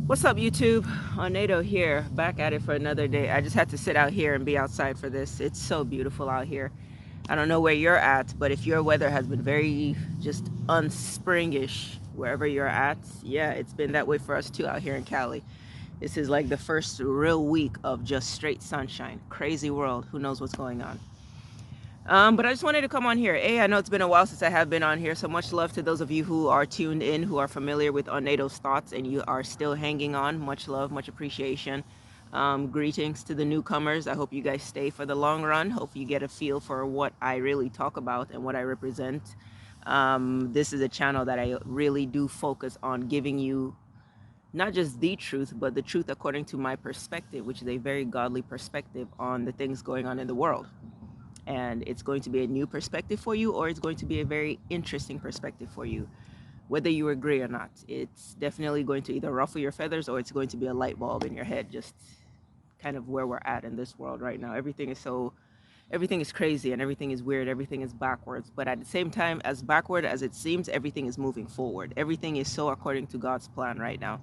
What's up, YouTube? Onedo here, back at it for another day. I just had to sit out here and be outside for this. It's so beautiful out here. I don't know where you're at, but if your weather has been very just unspringish wherever you're at, yeah, it's been that way for us too out here in Cali. This is like the first real week of just straight sunshine. Crazy world. Who knows what's going on? But I just wanted to come on here. I know it's been a while since I have been on here, so much love to those of you who are tuned in, who are familiar with Onedo's thoughts, and you are still hanging on. Much love, much appreciation. Greetings to the newcomers. I hope you guys stay for the long run. Hope you get a feel for what I really talk about and what I represent. This is a channel that I really do focus on giving you not just the truth, but the truth according to my perspective, which is a very godly perspective on the things going on in the world. And it's going to be a new perspective for you, or it's going to be a very interesting perspective for you, whether you agree or not. It's definitely going to either ruffle your feathers, or it's going to be a light bulb in your head, just kind of where we're at in this world right now. Everything is crazy, and everything is weird, everything is backwards, but at the same time, as backward as it seems, everything is moving forward. Everything is so according to God's plan right now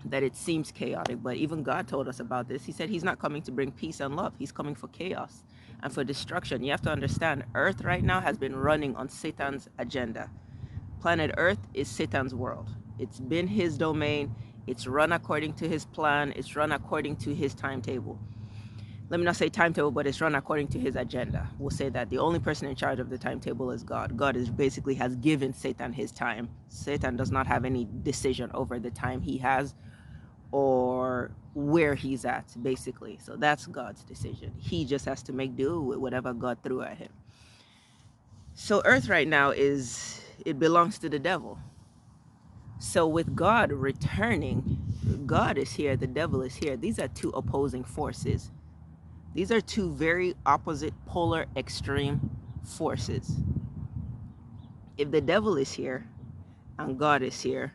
that it seems chaotic. But even God told us about this. He said he's not coming to bring peace and love. He's coming for chaos and for destruction. You have to understand, Earth right now has been running on Satan's agenda. Planet Earth is Satan's world. It's been his domain. It's run according to his plan. It's run according to his timetable. Let me not say timetable, but it's run according to his agenda. We'll say that the only person in charge of the timetable is God. God is basically has given Satan his time. Satan does not have any decision over the time he has or where he's at, basically. So that's God's decision. He just has to make do with whatever God threw at him. So Earth right now it belongs to the devil. So with God returning, God is here, the devil is here. These are two opposing forces. These are two very opposite, polar, extreme forces. If the devil is here and God is here,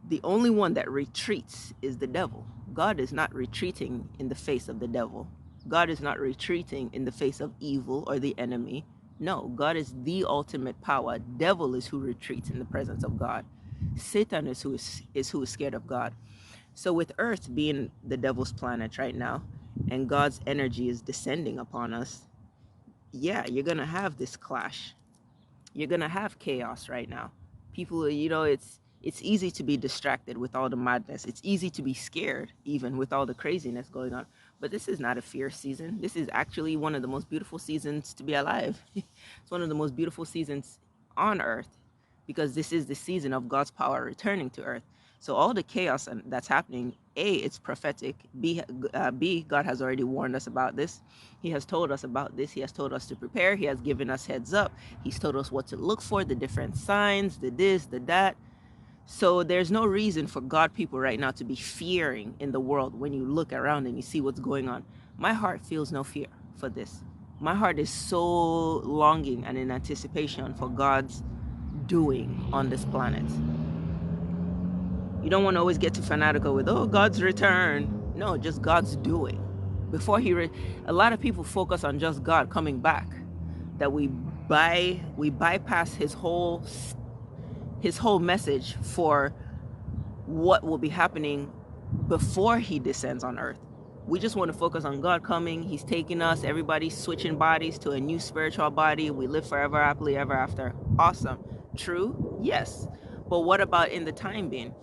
the only one that retreats is the devil. God is not retreating in the face of the devil. God is not retreating in the face of evil or the enemy. No, God is the ultimate power. Devil is who retreats in the presence of God. Satan is who is scared of God. So with Earth being the devil's planet right now, and God's energy is descending upon us, yeah, you're gonna have this clash. You're gonna have chaos right now. People, it's easy to be distracted with all the madness. It's easy to be scared even with all the craziness going on. But this is not a fear season. This is actually one of the most beautiful seasons to be alive. It's one of the most beautiful seasons on earth, because this is the season of God's power returning to earth. So all the chaos that's happening, A, it's prophetic. B, God has already warned us about this. He has told us about this. He has told us to prepare. He has given us heads up. He's told us what to look for, the different signs, the this, the that. So there's no reason for God people right now to be fearing in the world when you look around and you see what's going on. My heart feels no fear for this. My heart is so longing and in anticipation for God's doing on this planet. You don't want to always get too fanatical with, oh, God's return. No, just God's doing. Before a lot of people focus on just God coming back, that we bypass his whole message for what will be happening before he descends on earth. We just want to focus on God coming. He's taking us. Everybody's switching bodies to a new spiritual body. We live forever, happily ever after. Awesome. True? Yes. But what about in the time being?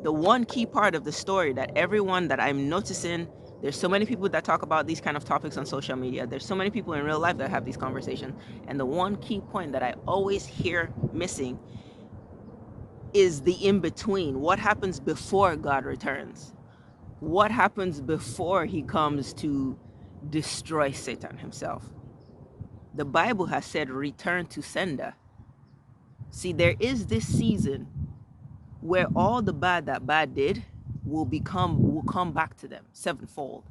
The one key part of the story that everyone that I'm noticing, there's so many people that talk about these kind of topics on social media. There's so many people in real life that have these conversations. And the one key point that I always hear missing is the in-between. What happens before God returns? What happens before he comes to destroy Satan himself? The Bible has said, return to sender. See, there is this season where all the bad that bad did will come back to them sevenfold.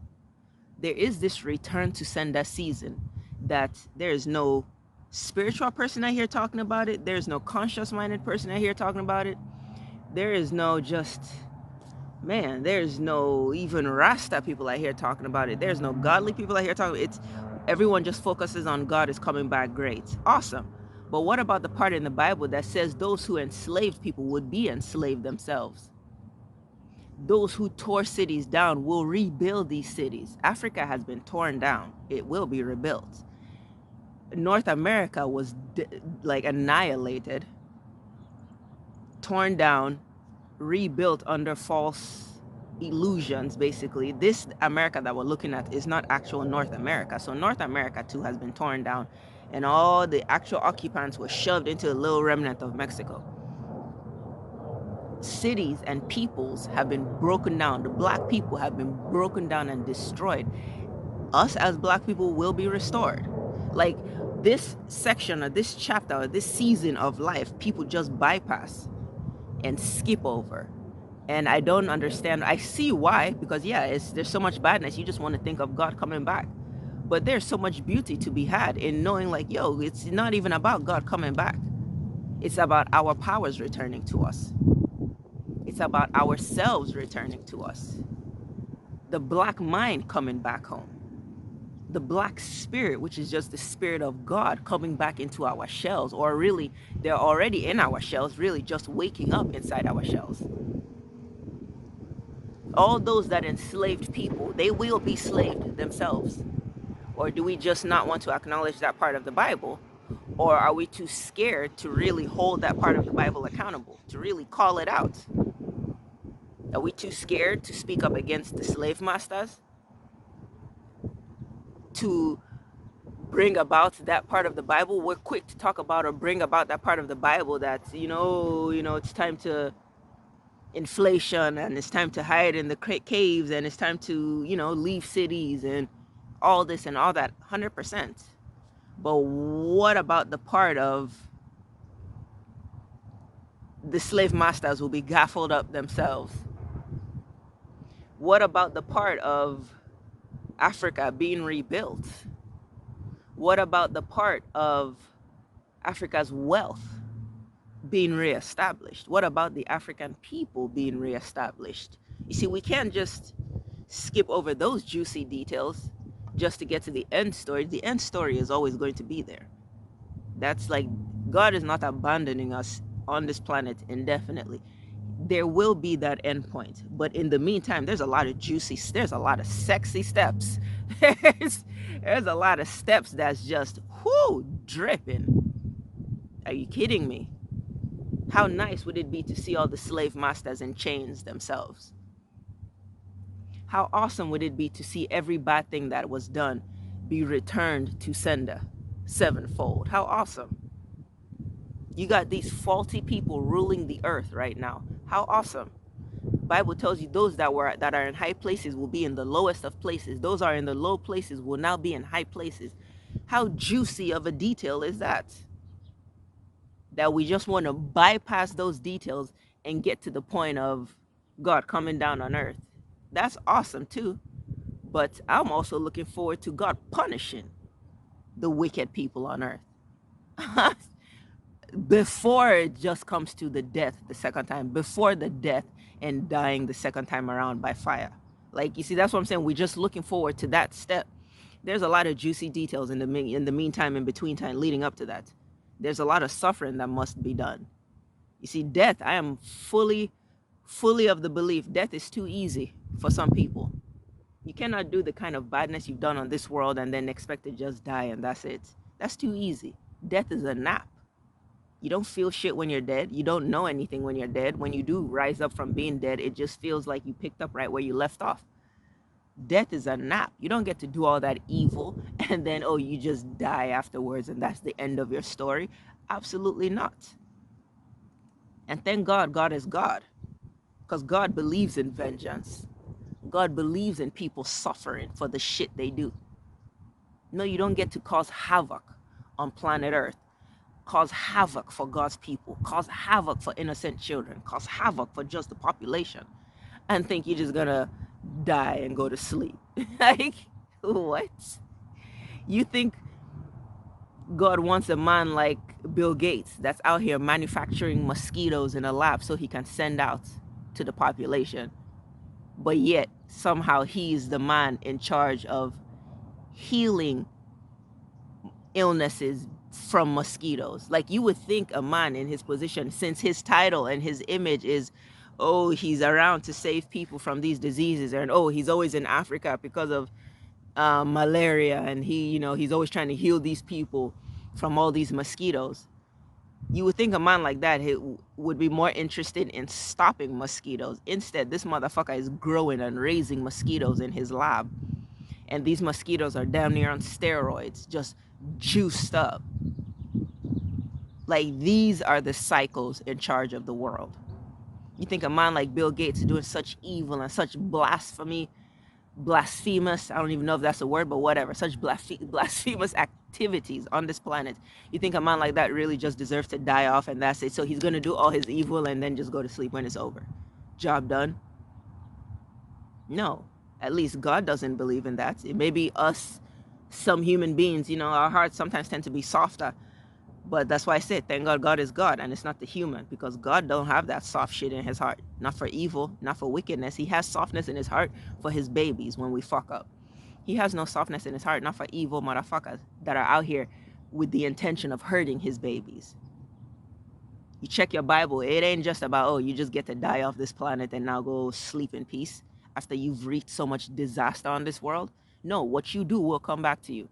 There is this return to sender season that there is no spiritual person out here talking about it. There's no conscious-minded person out here talking about it. There is no there's no even Rasta people out here talking about it. There's no godly people out here talking. Everyone just focuses on God is coming back. Great. Awesome. But what about the part in the Bible that says those who enslaved people would be enslaved themselves? Those who tore cities down will rebuild these cities. Africa has been torn down. It will be rebuilt. North America was like annihilated, torn down, rebuilt under false illusions. Basically, this America that we're looking at is not actual North America. So North America too has been torn down, and all the actual occupants were shoved into a little remnant of Mexico. Cities and peoples have been broken down. The black people have been broken down and destroyed. Us as black people will be restored. Like, this section or this chapter or this season of life, people just bypass and skip over. And I don't understand. I see why, because yeah, there's so much badness. You just want to think of God coming back. But there's so much beauty to be had in knowing, like, yo, it's not even about God coming back. It's about our powers returning to us. It's about ourselves returning to us. The black mind coming back home. The black spirit, which is just the spirit of God coming back into our shells, or really, they're already in our shells, really just waking up inside our shells. All those that enslaved people, they will be slaved themselves. Or do we just not want to acknowledge that part of the Bible? Or are we too scared to really hold that part of the Bible accountable, to really call it out? Are we too scared to speak up against the slave masters? To bring about that part of the Bible? We're quick to talk about or bring about that part of the Bible that, it's time to inflation, and it's time to hide in the caves, and it's time to, leave cities and all this and all that, 100%. But what about the part of the slave masters will be gaffled up themselves? What about the part of Africa being rebuilt? What about the part of Africa's wealth being reestablished? What about the African people being reestablished? You see, we can't just skip over those juicy details just to get to the end story. The end story is always going to be there. That's like, God is not abandoning us on this planet indefinitely. There will be that end point, but in the meantime, there's a lot of there's a lot of sexy steps. There's a lot of steps that's just dripping. Are you kidding me? How nice would it be to see all the slave masters in chains themselves? How awesome would it be to see every bad thing that was done be returned to sender sevenfold? How awesome. You got these faulty people ruling the earth right now. How awesome. Bible tells you those that are in high places will be in the lowest of places. Those are in the low places will now be in high places. How juicy of a detail is that? That we just want to bypass those details and get to the point of God coming down on earth. That's awesome too. But I'm also looking forward to God punishing the wicked people on earth. Before it just comes to the death the second time, before the death and dying the second time around by fire. Like, you see, that's what I'm saying. We're just looking forward to that step. There's a lot of juicy details in the meantime, in between time, leading up to that. There's a lot of suffering that must be done. You see, death, I am fully of the belief death is too easy for some people. You cannot do the kind of badness you've done on this world and then expect to just die and that's it. That's too easy. Death is a nap. You don't feel shit when you're dead. You don't know anything when you're dead. When you do rise up from being dead, it just feels like you picked up right where you left off. Death is a nap. You don't get to do all that evil and then, you just die afterwards and that's the end of your story. Absolutely not. And thank God, God is God. Because God believes in vengeance. God believes in people suffering for the shit they do. No, you don't get to cause havoc on planet Earth. Cause havoc for God's people. Cause havoc for innocent children. Cause havoc for just the population. And think you're just gonna die and go to sleep. Like, what? You think God wants a man like Bill Gates that's out here manufacturing mosquitoes in a lab so he can send out to the population, but yet somehow he's the man in charge of healing illnesses from mosquitoes? Like, you would think a man in his position, since his title and his image is oh, he's around to save people from these diseases, and oh, he's always in Africa because of malaria, and he's always trying to heal these people from all these mosquitoes. You would think a man like that would be more interested in stopping mosquitoes. Instead, this motherfucker is growing and raising mosquitoes in his lab, and these mosquitoes are damn near on steroids, just juiced up. Like, these are the cycles in charge of the world. You think a man like Bill Gates is doing such evil and such blasphemous, I don't even know if that's a word, but whatever, such blasphemous activities on this planet. You think a man like that really just deserves to die off and that's it? So he's going to do all his evil and then just go to sleep when it's over? Job done? No. At least God doesn't believe in that. It may be us, some human beings, our hearts sometimes tend to be softer. But that's why I said, thank God God is God and it's not the human, because God don't have that soft shit in his heart. Not for evil, not for wickedness. He has softness in his heart for his babies when we fuck up. He has no softness in his heart, not for evil motherfuckers that are out here with the intention of hurting his babies. You check your Bible, it ain't just about, oh, you just get to die off this planet and now go sleep in peace after you've wreaked so much disaster on this world. No, what you do will come back to you.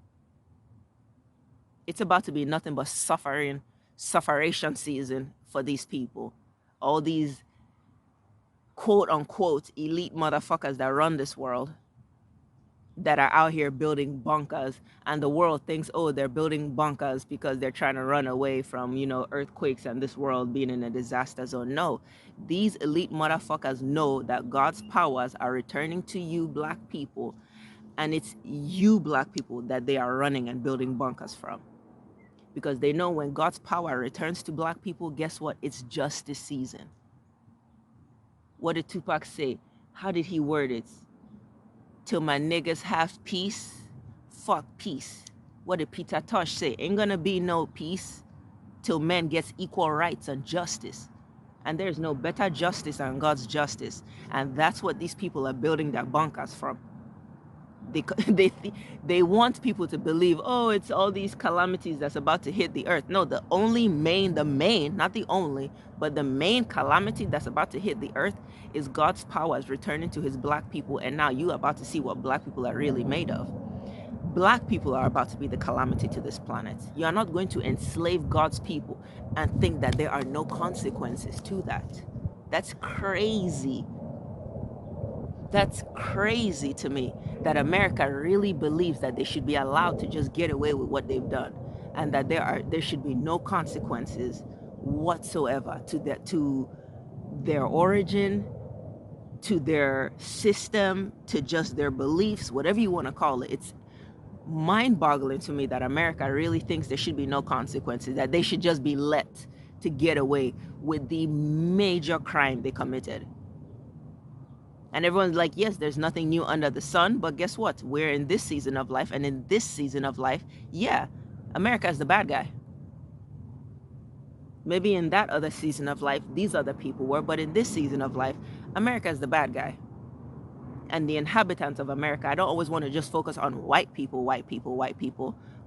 It's about to be nothing but sufferation season for these people. All these quote unquote elite motherfuckers that run this world, that are out here building bunkers, and the world thinks, oh, they're building bunkers because they're trying to run away from, earthquakes and this world being in a disaster zone. No, these elite motherfuckers know that God's powers are returning to you black people, and it's you black people that they are running and building bunkers from. Because they know when God's power returns to black people, guess what? It's justice season. What did Tupac say? How did he word it? Till my niggas have peace, fuck peace. What did Peter Tosh say? Ain't gonna be no peace till men gets equal rights and justice. And there's no better justice than God's justice. And that's what these people are building their bunkers from. They want people to believe, oh, it's all these calamities that's about to hit the earth. No, the main, not the only, but the main calamity that's about to hit the earth is God's powers returning to his black people. And now you are about to see what black people are really made of. Black people are about to be the calamity to this planet. You are not going to enslave God's people and think that there are no consequences to that. That's crazy. That's crazy to me, that America really believes that they should be allowed to just get away with what they've done, and that there should be no consequences whatsoever to their origin, to their system, to just their beliefs, whatever you want to call it. It's mind-boggling to me that America really thinks there should be no consequences, that they should just be let to get away with the major crime they committed. And everyone's like, yes, there's nothing new under the sun. But guess what? We're in this season of life. And in this season of life, yeah, America is the bad guy. Maybe in that other season of life, these other people were. But in this season of life, America is the bad guy. And the inhabitants of America, I don't always want to just focus on white people.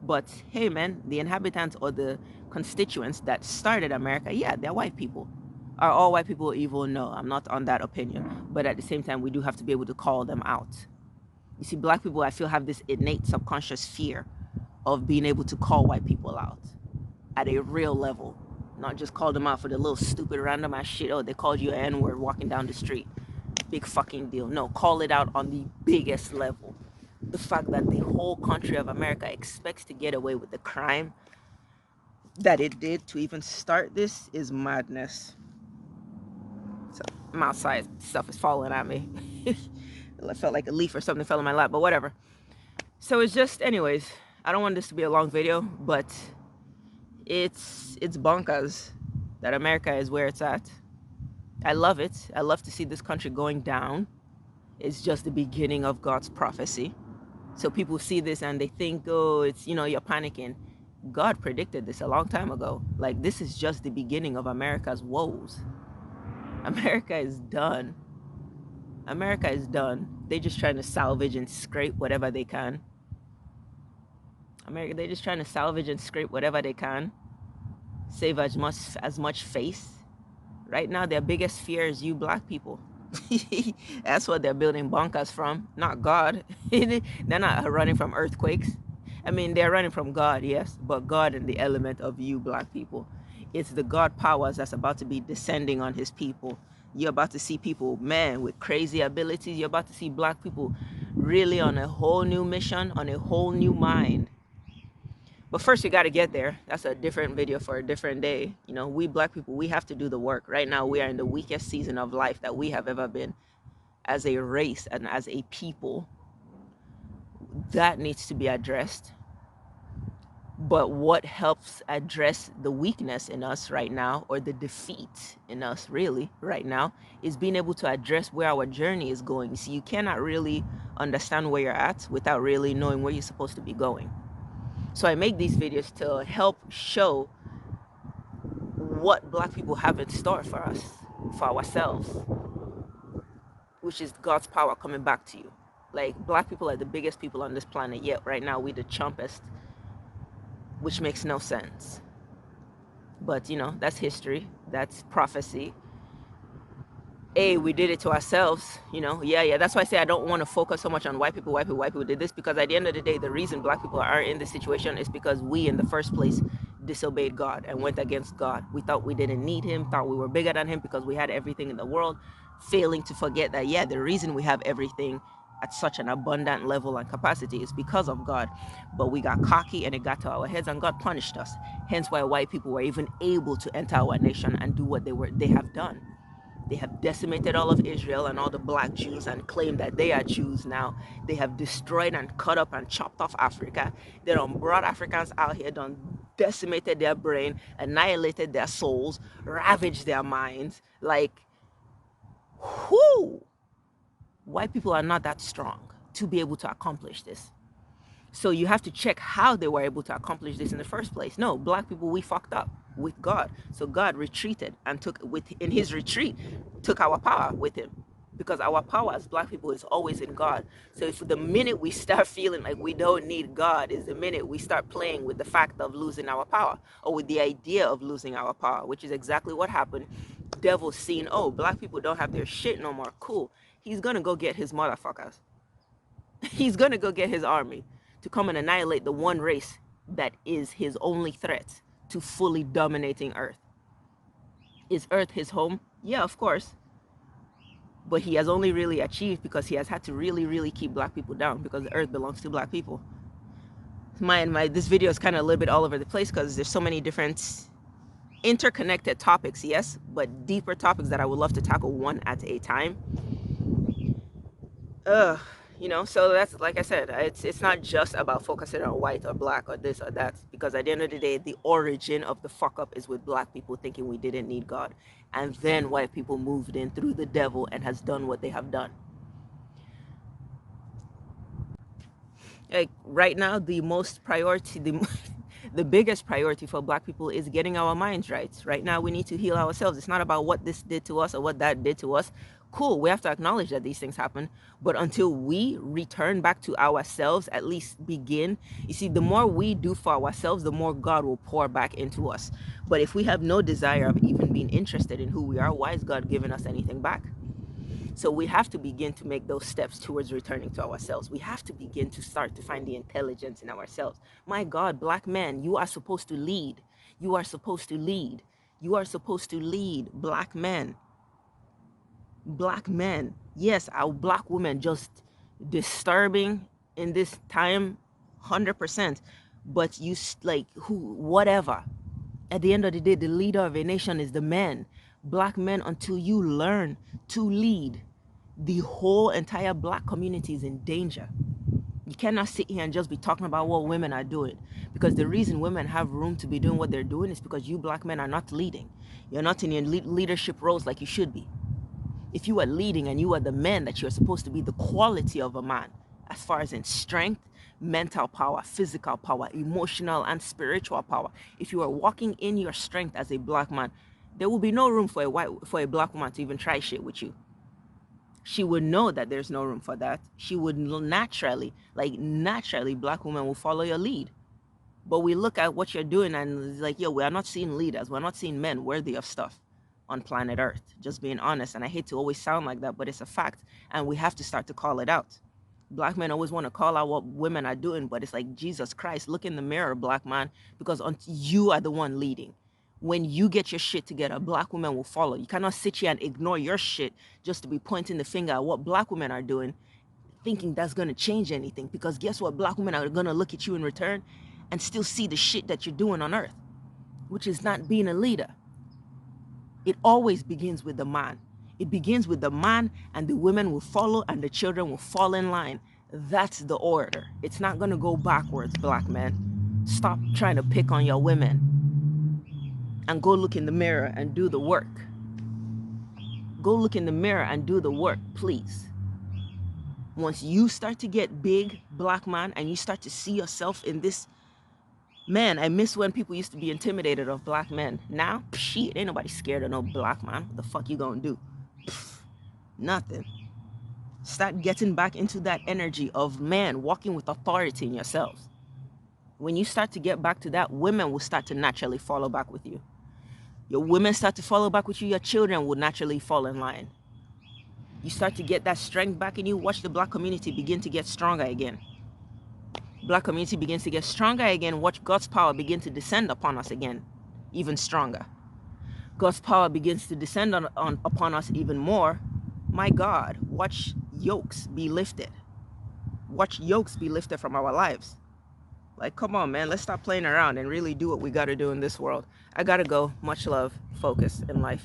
But hey, man, the inhabitants or the constituents that started America, yeah, they're white people. Are all white people evil? No, I'm not on that opinion. But at the same time, we do have to be able to call them out. You see, black people, I feel, have this innate subconscious fear of being able to call white people out at a real level. Not just call them out for the little stupid random ass shit. Oh, they called you an N-word walking down the street. Big fucking deal. No, call it out on the biggest level. The fact that the whole country of America expects to get away with the crime that it did to even start this is madness. So I'm outside, stuff is falling at me. It felt like a leaf or something fell in my lap, but whatever. So it's just, anyways, I don't want this to be a long video, but it's bonkers that America is where it's at. I love it. I love to see this country going down. It's just the beginning of God's prophecy. So people see this and they think, oh, it's, you're panicking. God predicted this a long time ago. Like, this is just the beginning of America's woes. America is done. America is done. They're just trying to salvage and scrape whatever they can. They're just trying to salvage and scrape whatever they can. Save as much face, Right now, their biggest fear is you black people. That's what they're building bunkers from, not God. They're not running from earthquakes. I mean, they're running from God, yes, but God in the element of you black people. It's the God powers that's about to be descending on his people. You're about to see people, man, with crazy abilities. You're about to see black people really on a whole new mission, on a whole new mind. But first, you got to get there. That's a different video for a different day. You know, we black people, we have to do the work. Right now, we are in the weakest season of life that we have ever been as a race and as a people. That needs to be addressed. But what helps address the weakness in us right now, or the defeat in us really right now, is being able to address where our journey is going. See, you cannot really understand where you're at without really knowing where you're supposed to be going. So I make these videos to help show what black people have in store for us, for ourselves, which is God's power coming back to you. Like, black people are the biggest people on this planet, yet right now we the chumpest, which makes no sense. But you know, that's history, that's prophecy. We did it to ourselves, you know. Yeah, that's why I say I don't want to focus so much on white people did this, because at the end of the day, the reason black people are in this situation is because we in the first place disobeyed God and went against God. We thought we didn't need him, thought we were bigger than him because we had everything in the world, failing to forget that, yeah, the reason we have everything at such an abundant level and capacity is because of God. But we got cocky and it got to our heads, and God punished us. Hence why white people were even able to enter our nation and do what they have done. They have decimated all of Israel and all the black Jews and claim that they are Jews now. They have destroyed and cut up and chopped off Africa. They done brought Africans out here, done decimated their brain, annihilated their souls, ravaged their minds. Like, whoo! White people are not that strong to be able to accomplish this. So you have to check how they were able to accomplish this in the first place. No, black people, we fucked up with God. So God retreated and in his retreat, took our power with him. Because our power as black people is always in God. So if the minute we start feeling like we don't need God is the minute we start playing with the fact of losing our power, or with the idea of losing our power, which is exactly what happened. Devil seeing, oh, black people don't have their shit no more. Cool. He's gonna go get his motherfuckers. He's gonna go get his army to come and annihilate the one race that is his only threat to fully dominating Earth. Is Earth his home? Yeah, of course. But he has only really achieved because he has had to really, really keep black people down, because the Earth belongs to black people. This video is kind of a little bit all over the place because there's so many different interconnected topics, yes, but deeper topics that I would love to tackle one at a time. You know, so that's, like I said, it's not just about focusing on white or black or this or that, because at the end of the day, the origin of the fuck up is with black people thinking we didn't need God, and then white people moved in through the devil and has done what they have done. Like right now, the biggest priority for black people is getting our minds right. Right now, we need to heal ourselves. It's not about what this did to us or what that did to us. Cool, we have to acknowledge that these things happen, but until we return back to ourselves, at least begin. You see, the more we do for ourselves, the more God will pour back into us. But if we have no desire of even being interested in who we are, why is God giving us anything back? So we have to begin to make those steps towards returning to ourselves. We have to begin to start to find the intelligence in ourselves. My God, black men, you are supposed to lead. You are supposed to lead. You are supposed to lead, black men. Black men. Yes, our black women just disturbing in this time, 100%. But you, like, whatever. At the end of the day, the leader of a nation is the man. Black men, until you learn to lead, the whole entire black community is in danger. You cannot sit here and just be talking about what women are doing, because the reason women have room to be doing what they're doing is because you black men are not leading. You're not in your leadership roles like you should be. If you are leading and you are the man that you're supposed to be, the quality of a man, as far as in strength, mental power, physical power, emotional and spiritual power, if you are walking in your strength as a black man, there will be no room for a black woman to even try shit with you. She would know that there's no room for that. She would naturally, black women will follow your lead. But we look at what you're doing and it's like, yo, we are not seeing leaders. We're not seeing men worthy of stuff. on planet Earth. Just being honest. And I hate to always sound like that, but it's a fact. And we have to start to call it out. Black men always want to call out what women are doing, but it's like, Jesus Christ, look in the mirror, black man, because you are the one leading. When you get your shit together, black women will follow. You cannot sit here and ignore your shit just to be pointing the finger at what black women are doing, thinking that's going to change anything. Because guess what? Black women are going to look at you in return and still see the shit that you're doing on earth, which is not being a leader. It always begins with the man. It begins with the man, and the women will follow, and the children will fall in line. That's the order. It's not going to go backwards, black men. Stop trying to pick on your women and go look in the mirror and do the work. Go look in the mirror and do the work, please. Once you start to get big, black man, and you start to see yourself in this, man, I miss when people used to be intimidated of black men. Now, shit, ain't nobody scared of no black man. What the fuck you gonna do? Nothing. Start getting back into that energy of man walking with authority in yourselves. When you start to get back to that, women will start to naturally follow back with you. Your women start to follow back with you, your children will naturally fall in line. You start to get that strength back in you, watch the black community begin to get stronger again. Black community begins to get stronger again, watch God's power begin to descend upon us again, even stronger. God's power begins to descend upon us even more. My God, watch yokes be lifted. Watch yokes be lifted from our lives. Like, come on, man, let's stop playing around and really do what we got to do in this world. I got to go. Much love, focus in life.